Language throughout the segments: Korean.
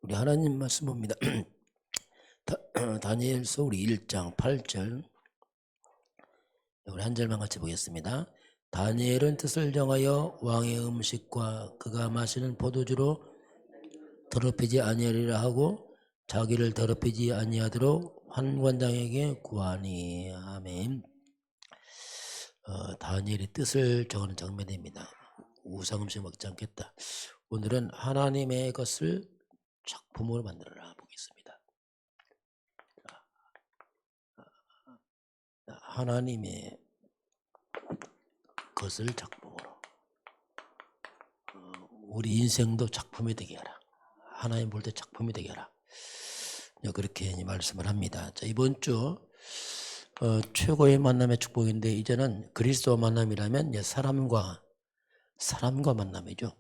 우리 하나님 말씀 봅니다. 다니엘서 우리 1장 8절 우리 한 절만 같이 보겠습니다. 다니엘은 뜻을 정하여 왕의 음식과 그가 마시는 포도주로 더럽히지 아니하리라 하고 자기를 더럽히지 아니하도록 환관장에게 구하니. 아멘. 다니엘의 뜻을 정하는 장면입니다. 우상음식 먹지 않겠다. 오늘은 하나님의 것을 작품으로 만들어라 보겠습니다. 하나님의 것을 작품으로, 우리 인생도 작품이 되게 하라. 하나님 볼 때 작품이 되게 하라. 그렇게 말씀을 합니다. 자, 이번 주 최고의 만남의 축복인데, 이제는 그리스도와 만남이라면 사람과 만남이죠.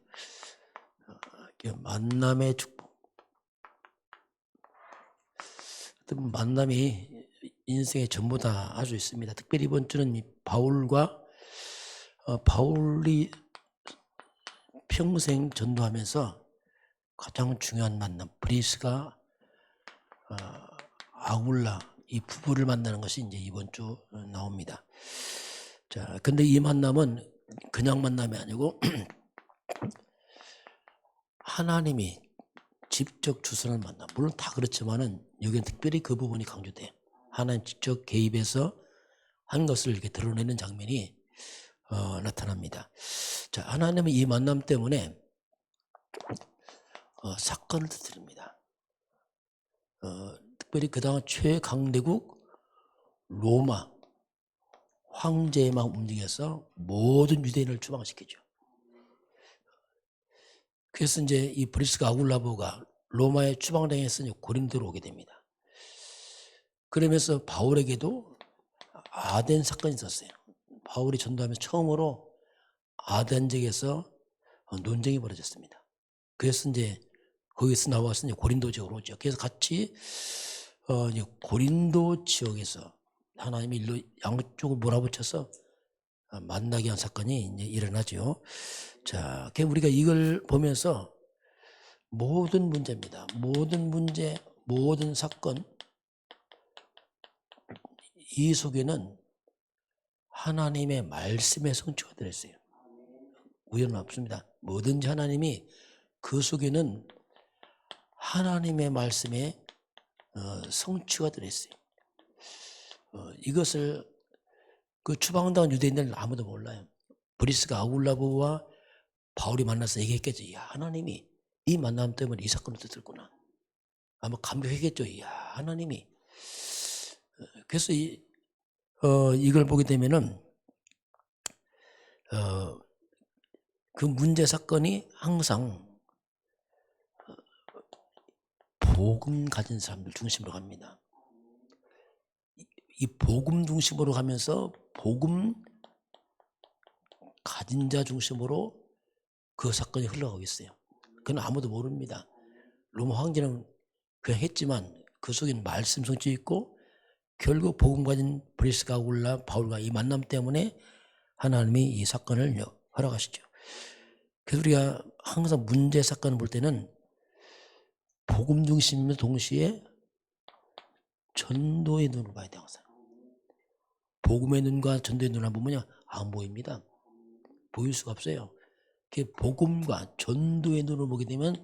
만남의 축복. 만남이 인생의 전부다 할 수 있습니다. 특별히 이번 주는 바울이 평생 전도하면서 가장 중요한 만남, 브리스가 아굴라, 이 부부를 만나는 것이 이제 이번 주 나옵니다. 자, 근데 이 만남은 그냥 만남이 아니고 하나님이 직접 주선을 만나. 물론 다 그렇지만은 여기는 특별히 그 부분이 강조돼요. 하나님 직접 개입해서 한 것을 이렇게 드러내는 장면이 나타납니다. 자, 하나님은 이 만남 때문에 사건을 터뜨립니다. 특별히 그 다음 최강대국 로마 황제만 움직여서 모든 유대인을 추방시키죠. 그래서 이제 이 브리스가 아굴라보가 로마에 추방당해서 고린도로 오게 됩니다. 그러면서 바울에게도 아덴 사건이 있었어요. 바울이 전도하면서 처음으로 아덴 지역에서 논쟁이 벌어졌습니다. 그래서 이제 거기서 나와서 이제 고린도 지역으로 오죠. 그래서 같이 이제 고린도 지역에서 하나님이 일로 양쪽을 몰아붙여서 만나게 한 사건이 이제 일어나죠. 자, 우리가 이걸 보면서 모든 문제입니다. 모든 문제, 모든 사건, 이 속에는 하나님의 말씀의 성취가 들어있어요. 우연은 없습니다. 뭐든지 하나님이 그 속에는 하나님의 말씀의 성취가 들어있어요. 이것을 그 추방당한 유대인들은 아무도 몰라요. 브리스가 아굴라보와 바울이 만나서 얘기했겠죠. 야, 하나님이 이 만남 때문에 이 사건을 터뜨렸구나. 아마 감격했겠죠. 야, 하나님이. 그래서 이걸 보게 되면은 그 문제 사건이 항상 복음 가진 사람들 중심으로 갑니다. 이 복음 중심으로 가면서 복음 가진 자 중심으로 그 사건이 흘러가고 있어요. 그건 아무도 모릅니다. 로마 황제는 그냥 했지만 그 속에는 말씀 성취 있고, 결국 복음 가진 브리스가 아굴라 바울과 이 만남 때문에 하나님이 이 사건을 허락하시죠. 그래서 우리가 항상 문제 사건을 볼 때는 복음 중심이면서 동시에 전도의 눈을 봐야 돼요. 항상 복음의 눈과 전도의 눈을 보면요, 안 보입니다. 보일 수가 없어요. 복음과 전도의 눈을 보게 되면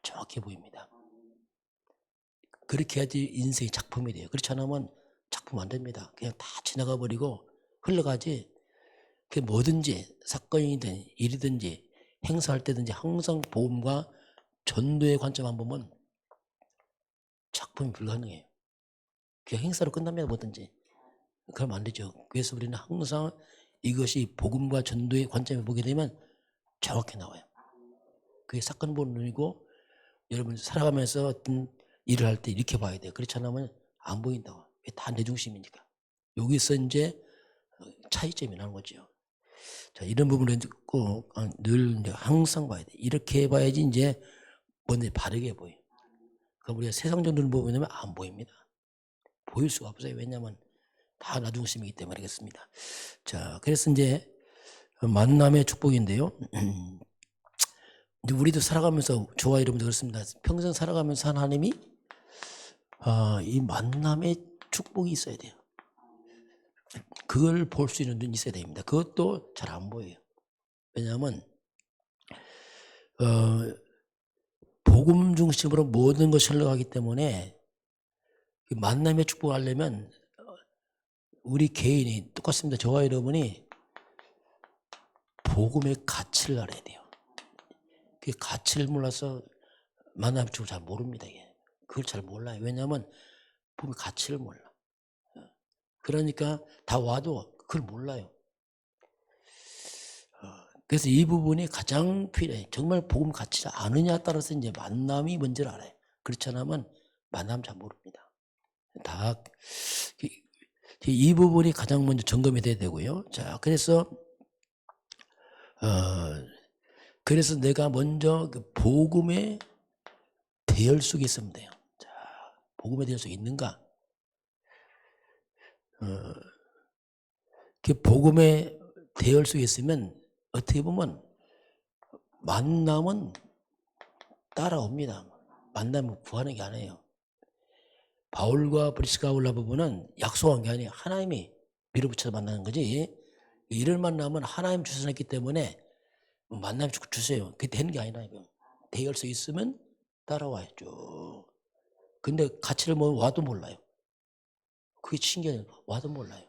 정확히 보입니다. 그렇게 해야지 인생이 작품이 돼요. 그렇지 않으면 작품 안 됩니다. 그냥 다 지나가 버리고 흘러가지. 뭐든지 사건이든 일이든지 행사할 때든지 항상 복음과 전도의 관점만 보면 작품이 불가능해요. 그냥 행사로 끝납니다. 뭐든지. 그러면 안 되죠. 그래서 우리는 항상 이것이 복음과 전도의 관점을 보게 되면 정확히 나와요. 그게 사건 보는 눈이고, 여러분 살아가면서 어떤 일을 할 때 이렇게 봐야 돼요. 그렇지 않으면 안 보인다고. 다 내 중심이니까. 여기서 이제 차이점이 나는 거죠. 자, 이런 부분을 꼭 늘 항상 봐야 돼. 이렇게 봐야지 이제 뭔지 바르게 보여. 그럼 우리가 세상적 눈을 보면 안 보입니다. 보일 수가 없어요. 왜냐하면 다 나 중심이기 때문에. 그렇습니다. 자, 그래서 이제 만남의 축복인데요. 이제 우리도 살아가면서 저와 여러분도 그렇습니다. 평생 살아가면서 하나님이 이 만남의 축복이 있어야 돼요. 그걸 볼 수 있는 눈이 있어야 됩니다. 그것도 잘 안 보여요. 왜냐하면 복음 중심으로 모든 것이 흘러가기 때문에 만남의 축복을 하려면 우리 개인이 똑같습니다. 저와 여러분이 복음의 가치를 알아야 돼요. 그 가치를 몰라서 만남의 축복을 잘 모릅니다. 그걸 잘 몰라요. 왜냐하면 복음의 가치를 몰라. 그러니까 다 와도 그걸 몰라요. 그래서 이 부분이 가장 필요해. 정말 복음 가치를 아느냐에 따라서 이제 만남이 뭔지를 알아요. 그렇지 않으면 만남 잘 모릅니다. 다 이 부분이 가장 먼저 점검이 돼야 되고요. 자, 그래서 내가 먼저 그 복음의 대열 속에 있으면 돼요. 자, 복음의 대열 속에 있는가? 그 복음의 대열 속에 있으면 어떻게 보면 만남은 따라옵니다. 만남은 구하는 게 아니에요. 바울과 브리스가 올라 부부는 약속한 게 아니에요. 하나님이 밀어붙여서 만나는 거지. 이를 만나면 하나님 주선했기 때문에 만남 주세요. 그게 되는 게 아니라 이거. 대열 속에 있으면 따라와요. 쭉. 근데 가치를 와도 몰라요. 그게 신기해요. 와도 몰라요.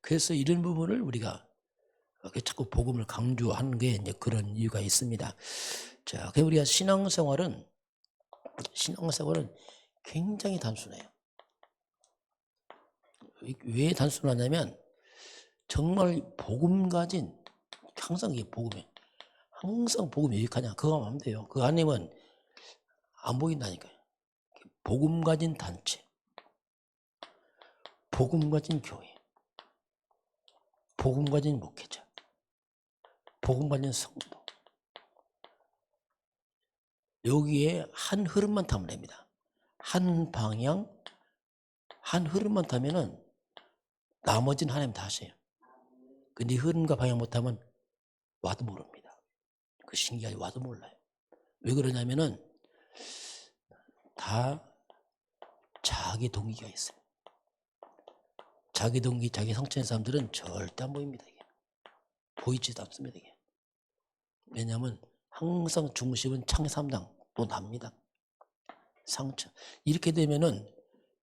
그래서 이런 부분을 우리가 자꾸 복음을 강조하는 게 이제 그런 이유가 있습니다. 자, 그래서 우리가 신앙생활은 굉장히 단순해요. 왜 단순하냐면 정말 복음 가진 항상 이게 복음이에요. 항상 복음이 유익하냐 그거 하면 돼요. 그거 아니면 안 보인다니까요. 복음 가진 단체, 복음 가진 교회, 복음 가진 목회자, 복음 가진 성도. 여기에 한 흐름만 타면 됩니다. 한 방향, 한 흐름만 타면은 나머지는 하나님 다 하세요. 근데 흐름과 방향 못하면 와도 모릅니다. 그 신기하게 와도 몰라요. 왜 그러냐면은 다 자기 동기가 있어요. 자기 동기, 자기 성취한 사람들은 절대 안 보입니다. 이게. 보이지도 않습니다. 이게. 왜냐하면 항상 중심은 창의 3당 또 납니다. 상처. 이렇게 되면은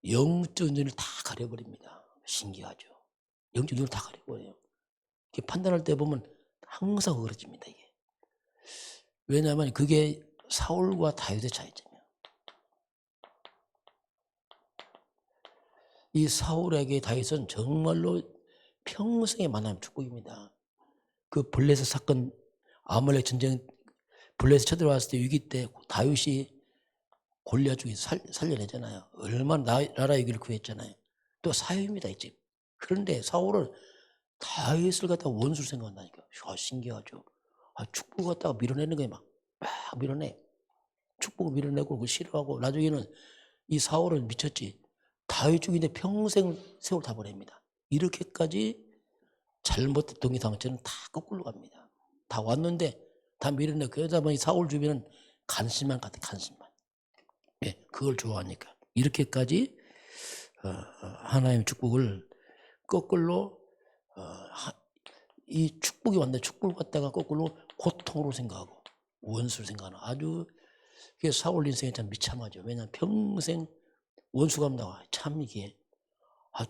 영적 눈을 다 가려버립니다. 신기하죠. 영적 눈을 다 가려버려요. 이렇게 판단할 때 보면 항상 그러집니다. 이게. 왜냐하면 그게 사울과 다윗의 차이점이에요. 이 사울에게 다윗은 정말로 평생의 만남 축복입니다. 그 블레셋 사건, 아말렉 전쟁, 블레셋 쳐들어왔을 때 위기 때 다윗이 골리앗 중에 살려내잖아요. 얼마나 나라 위기를 구했잖아요. 또 사유입니다, 이 집. 그런데 사울은 다윗을 갖다가 원수로 생각한다니까. 신기하죠. 축복을 갖다가 밀어내는 거예요, 막 밀어내. 축복을 밀어내고 그걸 싫어하고 나중에는 이 사울은 미쳤지. 다윗 죽인데 평생 세월 다 보냅니다. 이렇게까지 잘못된 동기상처는 다 거꾸로 갑니다. 다 왔는데 다 밀어내. 그러다 보니 사울 주변은 간신만 같아, 간신만. 예, 그걸 좋아하니까. 이렇게까지 하나님의 축복을 거꾸로 이 축복이 왔는데 축복을 갖다가 거꾸로 고통으로 생각하고 원수를 생각하는 아주 사울 인생이 참 비참하죠. 왜냐하면 평생 원수가 나와. 참 이게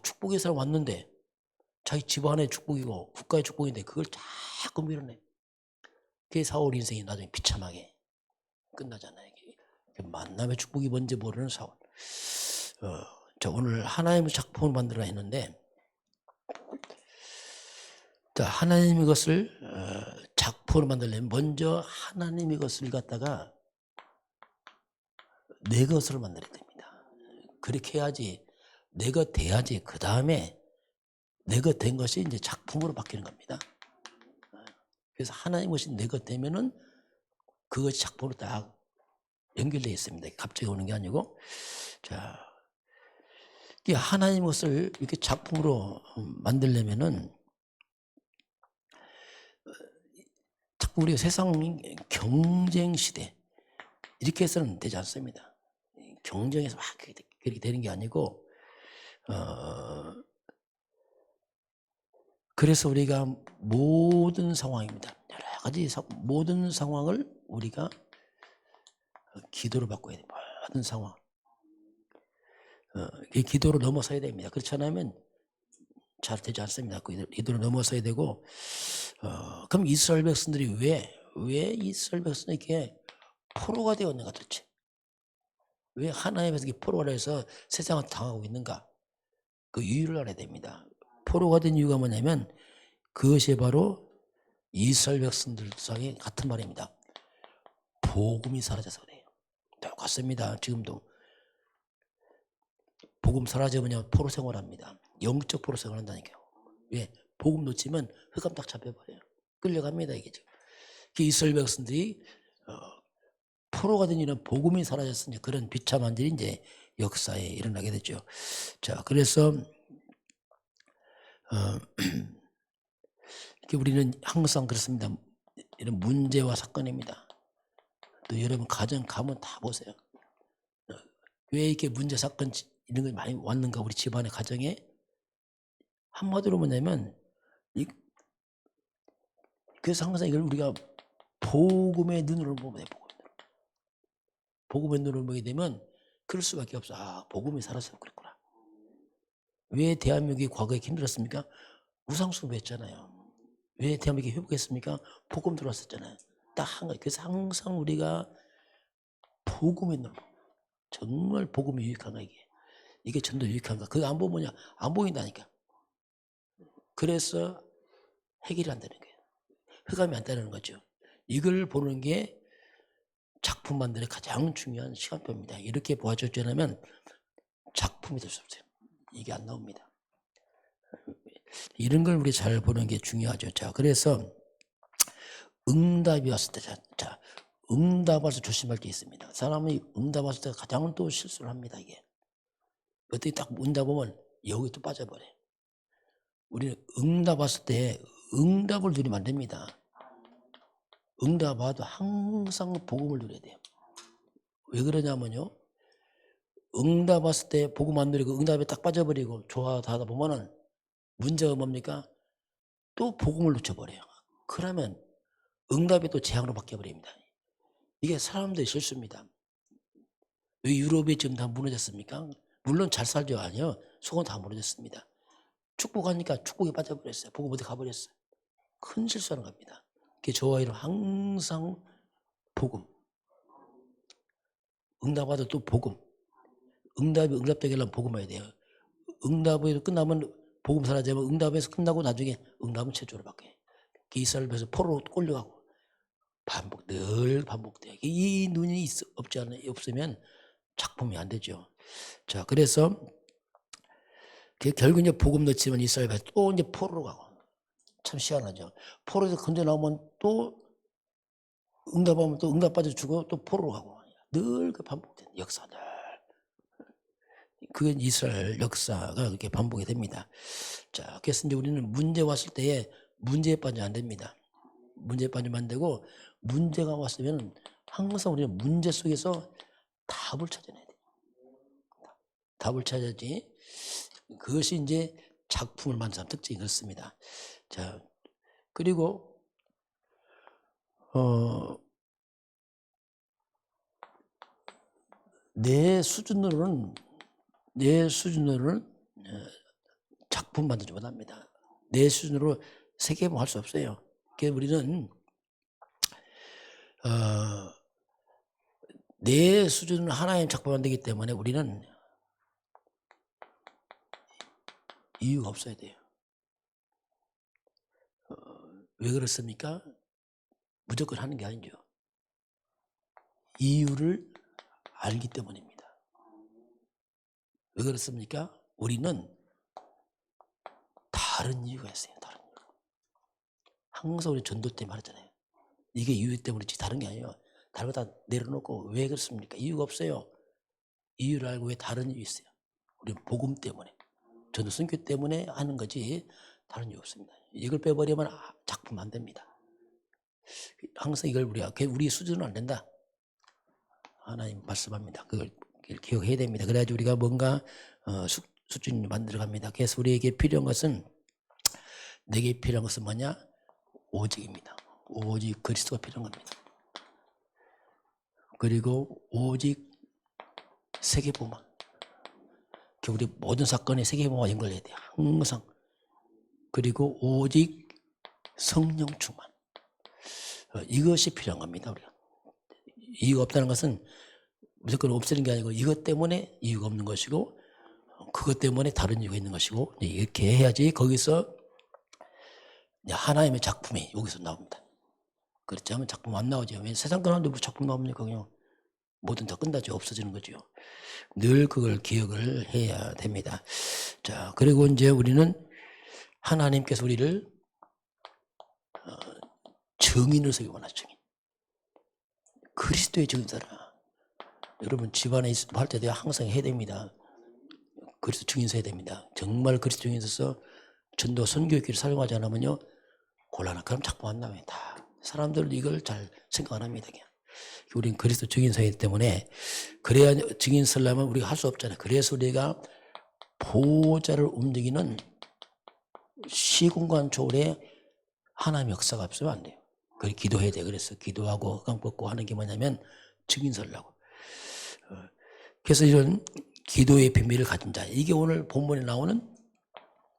축복의 사람 왔는데 자기 집안의 축복이고 국가의 축복인데 그걸 자꾸 밀어내. 그게 사울 인생이 나중에 비참하게 끝나잖아요. 만남의 축복이 뭔지 모르는 사울. 자, 오늘 하나님의 작품을 만들어 했는데 자, 하나님의 것을 작품으로 만들려면 먼저 하나님의 것을 갖다가 내 것으로 만들어야 됩니다. 그렇게 해야지 내 것 돼야지 그 다음에 내 것 된 것이 이제 작품으로 바뀌는 겁니다. 그래서 하나님 것이 내 것 되면은 그것이 작품으로 딱 연결되어 있습니다. 갑자기 오는 게 아니고. 자, 하나님 것을 이렇게 작품으로 만들려면은 우리가 세상 경쟁 시대 이렇게 해서는 되지 않습니다. 경쟁에서 막 그렇게 되는 게 아니고 그래서 우리가 모든 상황입니다. 여러 가지 모든 상황을 우리가 기도로 바꿔야 돼요. 모든 상황. 이 기도로 넘어서야 됩니다. 그렇지 않으면 잘 되지 않습니다. 기도로 넘어서야 되고 그럼 이스라엘 백성들이 왜 이스라엘 백성이 이렇게 포로가 되었는가 도대체? 왜 하나님께서 포로가 돼서 세상을 당하고 있는가? 그 이유를 알아야 됩니다. 포로가 된 이유가 뭐냐면 그것이 바로 이스라엘 백성들상에 같은 말입니다. 복음이 사라져서 그래요. 똑같습니다. 지금도 복음 사라지면 포로 생활합니다. 영적 포로 생활한다니까요. 왜? 복음 놓치면 흑암 딱 잡혀버려요. 끌려갑니다. 이게 지금. 이스라엘 백성들이 포로가 된 이유는 복음이 사라졌으니 그런 비참한 일이 이제 역사에 일어나게 됐죠. 자, 그래서 우리는 항상 그렇습니다. 이런 문제와 사건입니다. 또 여러분 가정 가면 다 보세요. 왜 이렇게 문제 사건 이런 게 많이 왔는가 우리 집안의 가정에 한마디로 뭐냐면 그래서 항상 이걸 우리가 복음의 눈으로 보면 돼. 복음의 눈으로 보게 되면 그럴 수밖에 없어. 아, 복음이 살아서 그랬구나. 왜 대한민국이 과거에 힘들었습니까? 우상숭배했잖아요. 왜 대한민국이 회복했습니까? 복음 들어왔었잖아요. 딱 한 가지. 그래서 항상 우리가 복음의 눈, 정말 복음이 유익한가 이게 전도 유익한가? 그거 안 보면 뭐냐? 안 보인다니까. 그래서 해결이 안 되는 거예요. 흑암이 안 되는 거죠. 이걸 보는 게 작품 만드는 가장 중요한 시간표입니다. 이렇게 보아주지 않으면 작품이 될 수 없어요. 이게 안 나옵니다. 이런 걸 우리 잘 보는 게 중요하죠. 자, 그래서 응답이 왔을 때, 자, 응답에서 조심할 게 있습니다. 사람이 응답 왔을 때 가장 또 실수를 합니다. 이게 어떻게 딱 응답 보면 여기 또 빠져버려. 우리는 응답 왔을 때 응답을 누리면 안 됩니다. 응답 와도 항상 복음을 누려야 돼요. 왜 그러냐면요. 응답 왔을 때 복음 안 누리고 응답에 딱 빠져버리고 좋아하다 보면은 문제가 뭡니까? 또 복음을 놓쳐버려요. 그러면 응답이 또 재앙으로 바뀌어버립니다. 이게 사람들의 실수입니다. 왜 유럽이 지금 다 무너졌습니까? 물론 잘 살죠. 아니요. 속은 다 무너졌습니다. 축복하니까 축복에 빠져버렸어요. 복음 어디 가버렸어요. 큰 실수하는 겁니다. 저와 이는 항상 복음. 응답 와도 또 복음. 응답이 응답되게 하려면 복음 해야 돼요. 응답에서 끝나면 복음 사라지면 응답에서 끝나고 나중에 응답은 최초로 바뀌어요. 이스라엘에서 포로로 꼴려가고 늘 반복돼요. 이 눈이 없으면 작품이 안 되죠. 자, 그래서 결국 이제 복음 넣지만 이스라엘에 또 이제 포로로 가고 참 희한하죠. 포로에서 건져 나오면 또 응답하면 또 응답 빠져 주고 또 포로로 가고 늘 그 반복되는 역사들. 그게 이스라엘 역사가 그렇게 반복이 됩니다. 자, 그래서 이제 우리는 문제 왔을 때에 문제에 빠지면 안 됩니다. 문제에 빠지면 안 되고 문제가 왔으면 항상 우리는 문제 속에서 답을 찾아내야 돼요. 답을 찾아야지. 그것이 이제 작품을 만드는 사람 특징이 그렇습니다. 자, 그리고 내 수준으로는 작품 만들지 못합니다. 내 수준으로 세계봉 할 수 없어요. 그래서 우리는 내 수준으로 하나님 작품 만들기 때문에 우리는 이유가 없어야 돼요. 왜 그렇습니까? 무조건 하는 게 아니죠. 이유를 알기 때문입니다. 왜 그렇습니까? 우리는 다른 이유가 있어요. 다른 이유. 항상 우리 전도 때 말하잖아요. 이게 이유 때문이지 다른 게 아니에요. 다른 거 다 내려놓고 왜 그렇습니까? 이유가 없어요. 이유를 알고 왜 다른 이유 있어요. 우리 복음 때문에. 전도 선교 때문에 하는 거지 다른 이유 없습니다. 이걸 빼버리면 작품 안 됩니다. 항상 이걸 우리 수준은 안 된다. 하나님 말씀합니다. 그걸 기억해야 됩니다. 그래야지 우리가 뭔가 수준을 만들어 갑니다. 그래서 우리에게 필요한 것은, 내게 필요한 것은 뭐냐? 오직입니다. 오직 그리스도가 필요한 겁니다. 그리고 오직 세계복음화. 우리 모든 사건에 세계복음화 연결해야 돼요. 항상. 그리고 오직 성령 충만. 이것이 필요한 겁니다. 우리가. 이유가 없다는 것은 무조건 없애는 게 아니고, 이것 때문에 이유가 없는 것이고, 그것 때문에 다른 이유가 있는 것이고, 이렇게 해야지 거기서 하나님의 작품이 여기서 나옵니다. 그렇지 않으면 작품 안 나오죠. 왜 세상 가는데 뭐 작품 나옵니까? 그냥 뭐든 다 끝나죠. 없어지는 거죠. 늘 그걸 기억을 해야 됩니다. 자, 그리고 이제 우리는 하나님께서 우리를 증인으로 세우기 원하죠. 증인. 그리스도의 증인사라. 여러분 집안에 할 때도 항상 해야 됩니다. 그리스도 증인서 해야 됩니다. 정말 그리스도 증인서서 전도 선교기를 사용하지 않으면요 곤란한 그럼 작품 안 나와요. 다 사람들 이걸 잘 생각 안 합니다. 그냥. 우리는 그리스도 증인서이기 때문에, 그래야 증인서려면 우리가 할 수 없잖아요. 그래서 우리가 보호자를 움직이는 시공간 초월에 하나님의 역사가 없으면 안 돼요. 그래 기도해야 돼요. 그래서 기도하고 흑암 꺾고 하는 게 뭐냐면 증인서려고. 그래서 이런 기도의 비밀을 가진 자, 이게 오늘 본문에 나오는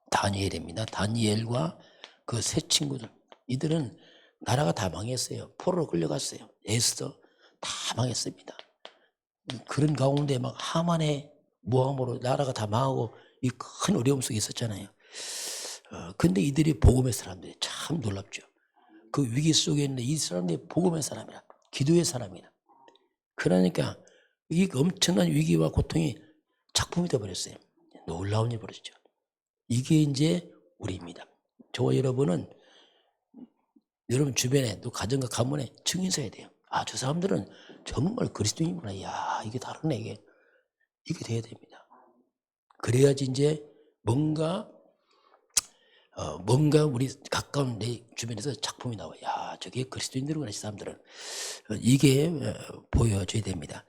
다니엘입니다. 다니엘과 그 세 친구들, 이들은 나라가 다 망했어요. 포로로 끌려갔어요. 에스더 다 망했습니다. 그런 가운데 막 하만의 모함으로 나라가 다 망하고 이 큰 어려움 속에 있었잖아요. 근데 이들이 복음의 사람들이 참 놀랍죠. 그 위기 속에 있는 이 사람들이 복음의 사람이라, 기도의 사람이라. 그러니까 이 엄청난 위기와 고통이 작품이 되어버렸어요. 놀라운 일이 벌어지죠. 이게 이제 우리입니다. 저와 여러분은 여러분 주변에 또 가정과 가문에 증인서야 돼요. 아, 저 사람들은 정말 그리스도인이구나. 야, 이게 다르네. 이게 돼야 됩니다. 그래야지 이제 뭔가 우리 가까운 내 주변에서 작품이 나와. 야, 저게 그리스도인들이구나. 이 사람들은. 이게 보여줘야 됩니다.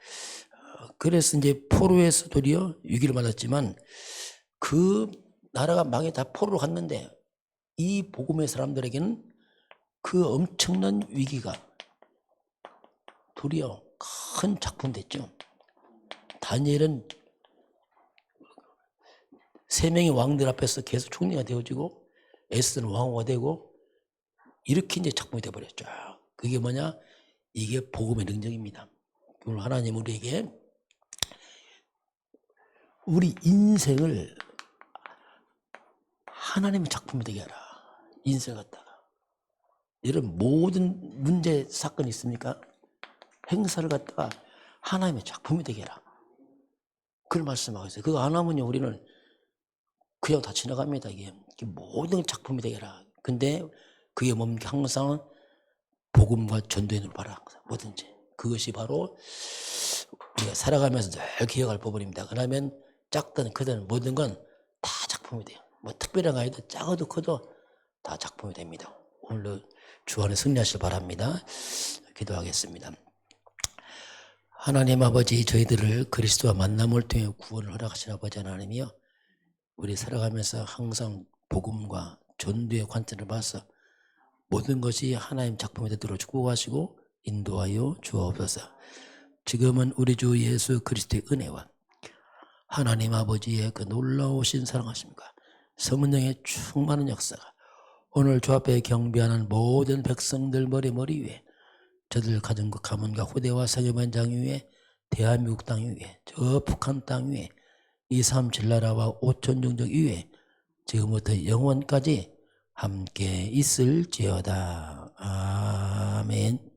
그래서 이제 포로에서 도리어 위기를 맞았지만 그 나라가 망해 다 포로로 갔는데 이 복음의 사람들에게는 그 엄청난 위기가 도리어 큰 작품 됐죠. 다니엘은 3명의 왕들 앞에서 계속 총리가 되어지고 에스더는 왕후가 되고 이렇게 이제 작품이 되어버렸죠. 그게 뭐냐? 이게 복음의 능력입니다. 오늘 하나님 우리에게 우리 인생을 하나님의 작품이 되게 하라. 인생을 갖다가. 이런 모든 문제 사건이 있습니까? 행사를 갖다가 하나님의 작품이 되게 해라. 그걸 말씀하고 있어요. 그거 안 하면요 우리는 그냥 다 지나갑니다. 이게 모든 작품이 되게 해라. 근데 그게 뭡니까? 항상 복음과 전도의 눈을 봐라. 뭐든지. 그것이 바로 우리가 살아가면서 늘 기억할 부분입니다. 그러면 작든 크든 모든 건 다 작품이 돼요. 뭐 특별한 거 아니도 작아도 커도 다 작품이 됩니다. 오늘도 주 안에 승리하시길 바랍니다. 기도하겠습니다. 하나님 아버지, 저희들을 그리스도와 만남을 통해 구원을 허락하신 아버지 하나님이여, 우리 살아가면서 항상 복음과 전도의 관점을 봐서 모든 것이 하나님 작품이 되도록 축복하시고 인도하여 주옵소서. 지금은 우리 주 예수 그리스도의 은혜와 하나님 아버지의 그 놀라우신 사랑하심과 성령의 충만한 역사가 오늘 주 앞에 경배하는 모든 백성들 머리 위에, 저들 가정과 가문과 후대와 세계만 장 위에, 대한민국 땅 위에, 저 북한 땅 위에, 237 나라와 5천 종족 위에 지금부터 영원까지 함께 있을지어다. 아멘.